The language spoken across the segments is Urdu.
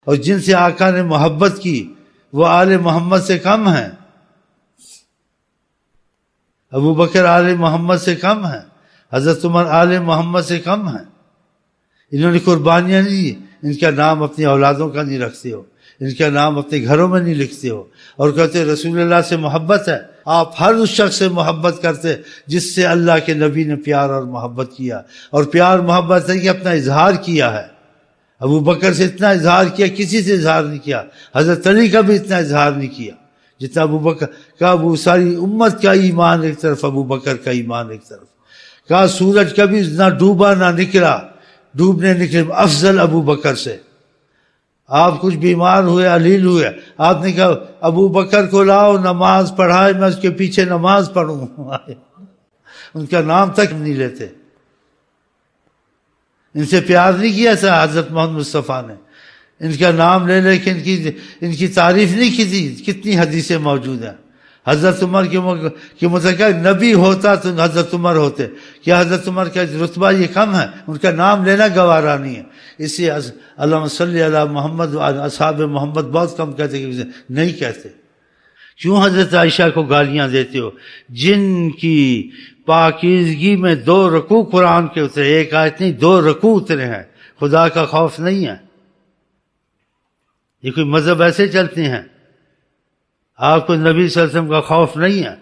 اور جن سے آقا نے محبت کی وہ آل محمد سے کم ہیں، ابو بکر آل محمد سے کم ہیں، حضرت عمر آل محمد سے کم ہیں۔ انہوں نے قربانیاں نہیں دی، ان کا نام اپنی اولادوں کا نہیں رکھتے ہو، ان کا نام اپنے گھروں میں نہیں لکھتے ہو، اور کہتے رسول اللہ سے محبت ہے۔ آپ ہر اس شخص سے محبت کرتے جس سے اللہ کے نبی نے پیار اور محبت کیا، اور پیار محبت ہے کہ اپنا اظہار کیا ہے۔ ابو بکر سے اتنا اظہار کیا، کسی سے اظہار نہیں کیا۔ حضرت علی کا بھی اتنا اظہار نہیں کیا جتنا ابو بکر کا۔ وہ ساری امت کا ایمان ایک طرف، ابو بکر کا ایمان ایک طرف۔ کہا سورج کبھی نہ ڈوبا نہ نکلا، ڈوبنے نکلے افضل ابو بکر سے۔ آپ کچھ بیمار ہوئے، علیل ہوئے، آپ نے کہا ابو بکر کو لاؤ، نماز پڑھائے، میں اس کے پیچھے نماز پڑھوں۔ ان کا نام تک نہیں لیتے، ان سے پیار نہیں کیا تھا حضرت محمد مصطفیٰ نے، ان کا نام لے لے کے ان کی تعریف نہیں کی تھی۔ کتنی حدیثیں موجود ہیں۔ حضرت عمر کے متعلق نبی ہوتا تو حضرت عمر ہوتے، کیا حضرت عمر کا رتبہ یہ کم ہے؟ ان کا نام لینا گوارا نہیں ہے۔ اس لیے اللہم صلی علی محمد اصحاب محمد بہت کم کہتے ہیں، نہیں کہتے۔ کیوں حضرت عائشہ کو گالیاں دیتے ہو جن کی پاکیزگی میں 2 رکوع قرآن کے اترے، ایک آیت نہیں 2 رکوع اترے ہیں؟ خدا کا خوف نہیں ہے؟ یہ کوئی مذہب ایسے چلتے ہیں؟ آپ کو نبی صلی اللہ علیہ وسلم کا خوف نہیں ہے؟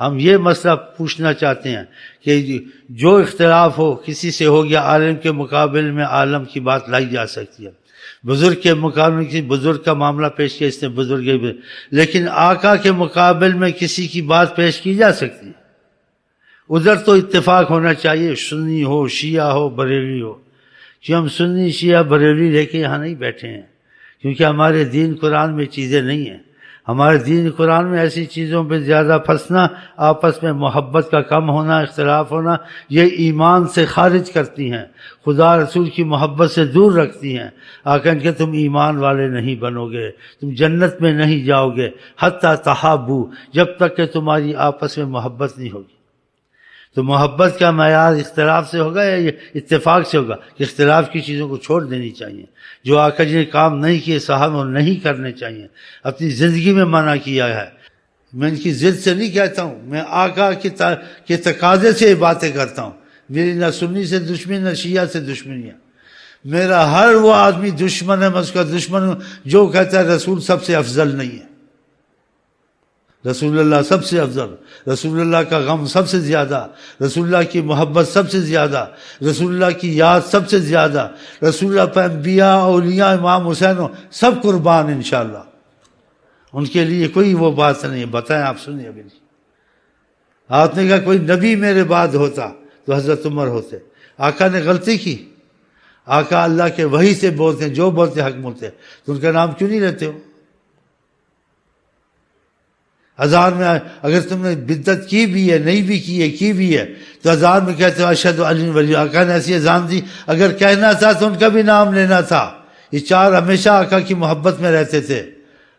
ہم یہ مسئلہ پوچھنا چاہتے ہیں کہ جو اختلاف ہو کسی سے ہو گیا، عالم کے مقابل میں عالم کی بات لائی جا سکتی ہے، بزرگ کے مقابل میں کسی بزرگ کا معاملہ پیش کیا، اس نے بزرگ، لیکن آقا کے مقابل میں کسی کی بات پیش کی جا سکتی ہے۔ ادھر تو اتفاق ہونا چاہیے، سنی ہو، شیعہ ہو، بریلوی ہو، کہ ہم سنی شیعہ بریلوی لے کے یہاں نہیں بیٹھے ہیں، کیونکہ ہمارے دین قرآن میں چیزیں نہیں ہیں۔ ہمارے دین قرآن میں ایسی چیزوں پہ زیادہ پھنسنا، آپس میں محبت کا کم ہونا، اختلاف ہونا، یہ ایمان سے خارج کرتی ہیں، خدا رسول کی محبت سے دور رکھتی ہیں۔ آقا کہ تم ایمان والے نہیں بنو گے، تم جنت میں نہیں جاؤ گے حتی تحابو، جب تک کہ تمہاری آپس میں محبت نہیں ہوگی۔ تو محبت کا معیار اختلاف سے ہوگا یا اتفاق سے ہوگا؟ کہ اختلاف کی چیزوں کو چھوڑ دینی چاہیے۔ جو آقا جی نے کام نہیں کیے صحابہ نہیں کرنے چاہیے، اپنی زندگی میں منع کیا ہے۔ میں ان کی ضد سے نہیں کہتا ہوں، میں آقا کے تقاضے سے یہ باتیں کرتا ہوں۔ میری نہ سنی سے دشمنی نہ شیعہ سے دشمنی ہے۔ میرا ہر وہ آدمی دشمن ہے، میں اس کا دشمن ہوں جو کہتا ہے رسول سب سے افضل نہیں ہے۔ رسول اللہ سب سے افضل، رسول اللہ کا غم سب سے زیادہ، رسول اللہ کی محبت سب سے زیادہ، رسول اللہ کی یاد سب سے زیادہ، رسول اللہ پہ انبیاء، اولیاء، امام حسین سب قربان انشاءاللہ۔ ان کے لیے کوئی وہ بات نہیں ہے۔ بتائیں آپ، سنیے ابھی نہیں۔ آپ نے کہا کوئی نبی میرے بعد ہوتا تو حضرت عمر ہوتے۔ آقا نے غلطی کی؟ آقا اللہ کے وحی سے بولتے ہیں، جو بولتے حق بولتے، تو ان کا نام کیوں نہیں لیتے ہو؟ اذان میں اگر تم نے بدعت کی بھی ہے، نہیں بھی کی ہے، کی بھی ہے، تو اذان میں کہتے ہو اشہد علی ولی۔ آقا نے ایسی اذان دی، اگر کہنا تھا تو ان کا بھی نام لینا تھا۔ یہ 4 ہمیشہ آقا کی محبت میں رہتے تھے۔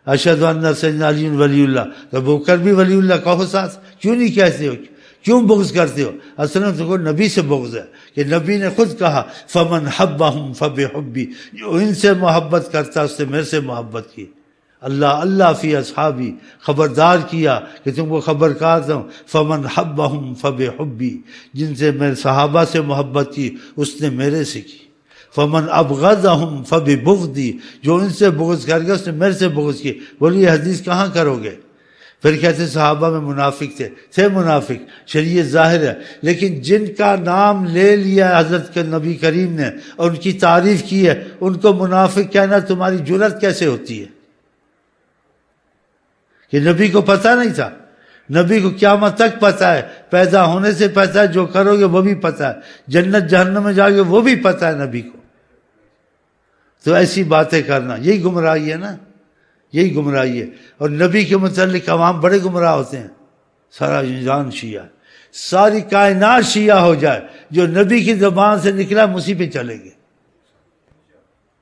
اشہد ان سیدنا علی ولی اللہ، تو بکر بھی ولی اللہ کہو ساتھ، کیوں نہیں کہتے ہو؟ کیوں بغض کرتے ہو؟ اصل میں تو نبی سے بغض ہے، کہ نبی نے خود کہا فمن حبہم فبحبی، جو ان سے محبت کرتا اس سے میرے سے محبت کی۔ اللہ فی اصحابی، خبردار کیا کہ تم کو خبر کہتا ہوں، فمن حبہم فبحبی، جن سے میرے صحابہ سے محبت کی اس نے میرے سے کی۔ فمن ابغضہم فببغضی، جو ان سے بغض کر گیا اس نے میرے سے بغض کی۔ بولیے یہ حدیث کہاں کرو گے؟ پھر کہتے صحابہ میں منافق تھے منافق، شریعت ظاہر ہے، لیکن جن کا نام لے لیا حضرت کے نبی کریم نے اور ان کی تعریف کی ہے، ان کو منافق کہنا تمہاری جرأت کیسے ہوتی ہے؟ کہ نبی کو پتہ نہیں تھا؟ نبی کو قیامت تک پتہ ہے، پیدا ہونے سے پتہ ہے، جو کرو گے وہ بھی پتہ ہے، جنت جہنم میں جاؤ گے وہ بھی پتہ ہے نبی کو۔ تو ایسی باتیں کرنا یہی گمراہی ہے نا، یہی گمراہی ہے۔ اور نبی کے متعلق عوام بڑے گمراہ ہوتے ہیں۔ سارا انسان شیعہ، ساری کائنات شیعہ ہو جائے، جو نبی کی زبان سے نکلا ہم اسی پہ چلیں گے۔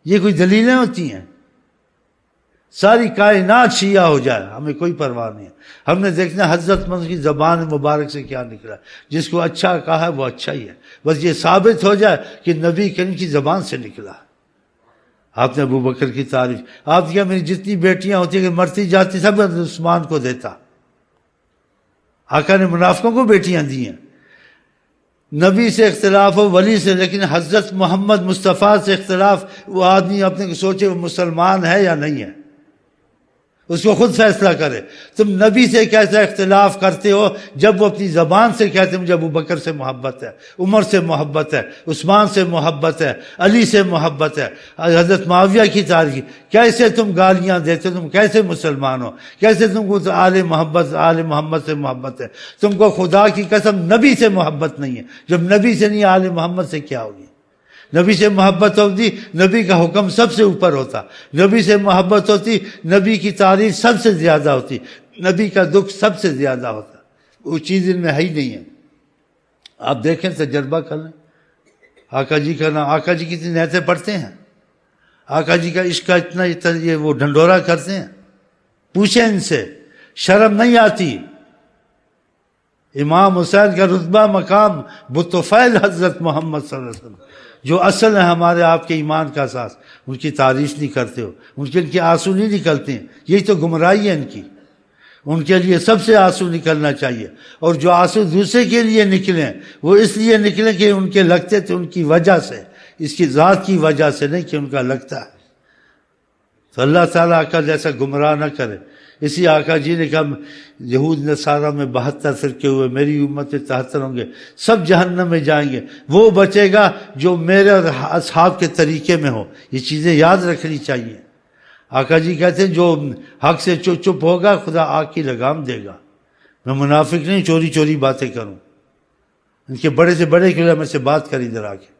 یہ کوئی دلیلیں ہوتی ہیں؟ ساری کائنات شیعہ ہو جائے ہمیں کوئی پرواہ نہیں ہے۔ ہم نے دیکھنا حضرت محمد کی زبان مبارک سے کیا نکلا۔ جس کو اچھا کہا ہے وہ اچھا ہی ہے، بس یہ ثابت ہو جائے کہ نبی کریم کی زبان سے نکلا۔ آپ نے ابو بکر کی تعریف، آپ کیا میری جتنی بیٹیاں ہوتی ہیں کہ مرتی جاتی سب عثمان کو دیتا۔ آقا نے منافقوں کو بیٹیاں دی ہیں۔ نبی سے اختلاف ہو ولی سے، لیکن حضرت محمد مصطفیٰ سے اختلاف، وہ آدمی اپنے کو سوچے وہ مسلمان ہے یا نہیں ہے، اس کو خود فیصلہ کرے۔ تم نبی سے کیسا اختلاف کرتے ہو جب وہ اپنی زبان سے کہتے ہیں مجھے ابو بکر سے محبت ہے، عمر سے محبت ہے، عثمان سے محبت ہے، علی سے محبت ہے، حضرت معاویہ کی تعریف، کیسے تم گالیاں دیتے ہو؟ تم کیسے مسلمان ہو؟ کیسے تم کو آل محمد سے محبت ہے؟ تم کو خدا کی قسم نبی سے محبت نہیں ہے، جب نبی سے نہیں آل محمد سے کیا ہوگی؟ نبی سے محبت ہوتی نبی کا حکم سب سے اوپر ہوتا، نبی سے محبت ہوتی نبی کی تعریف سب سے زیادہ ہوتی، نبی کا دکھ سب سے زیادہ ہوتا، وہ چیز ان میں ہے ہی نہیں ہے۔ آپ دیکھیں، تجربہ کر لیں، آقا جی کا نام، آقا جی کتنی نعتیں پڑھتے ہیں، آقا جی کا عشق کا اتنا یہ وہ ڈھنڈورا کرتے ہیں، پوچھیں ان سے، شرم نہیں آتی؟ امام حسین کا رتبہ مقام بطفیل حضرت محمد صلی اللہ علیہ وسلم، جو اصل ہے ہمارے آپ کے ایمان کا اساس، ان کی تعریف نہیں کرتے ہو، ان کے آنسو نہیں نکلتے ہیں، یہی تو گمراہی ہے ان کی۔ ان کے لیے سب سے آنسو نکلنا چاہیے، اور جو آنسو دوسرے کے لیے نکلیں وہ اس لیے نکلیں کہ ان کے لگتے تھے، ان کی وجہ سے، اس کی ذات کی وجہ سے نہیں کہ ان کا لگتا ہے۔ تو اللہ تعالیٰ آقا جیسا گمراہ نہ کرے۔ اسی آقا جی نے کہا یہود نصارہ میں 72 فرقے ہوئے، میری امت میں 73 ہوں گے، سب جہنم میں جائیں گے، وہ بچے گا جو میرے اور اصحاب کے طریقے میں ہو۔ یہ چیزیں یاد رکھنی چاہیے۔ آقا جی کہتے ہیں جو حق سے چپ ہوگا خدا آگ کی لگام دے گا۔ میں منافق نہیں چوری چوری باتیں کروں، ان کے بڑے سے بڑے کے لیے میں سے بات کر ادھر آ کے۔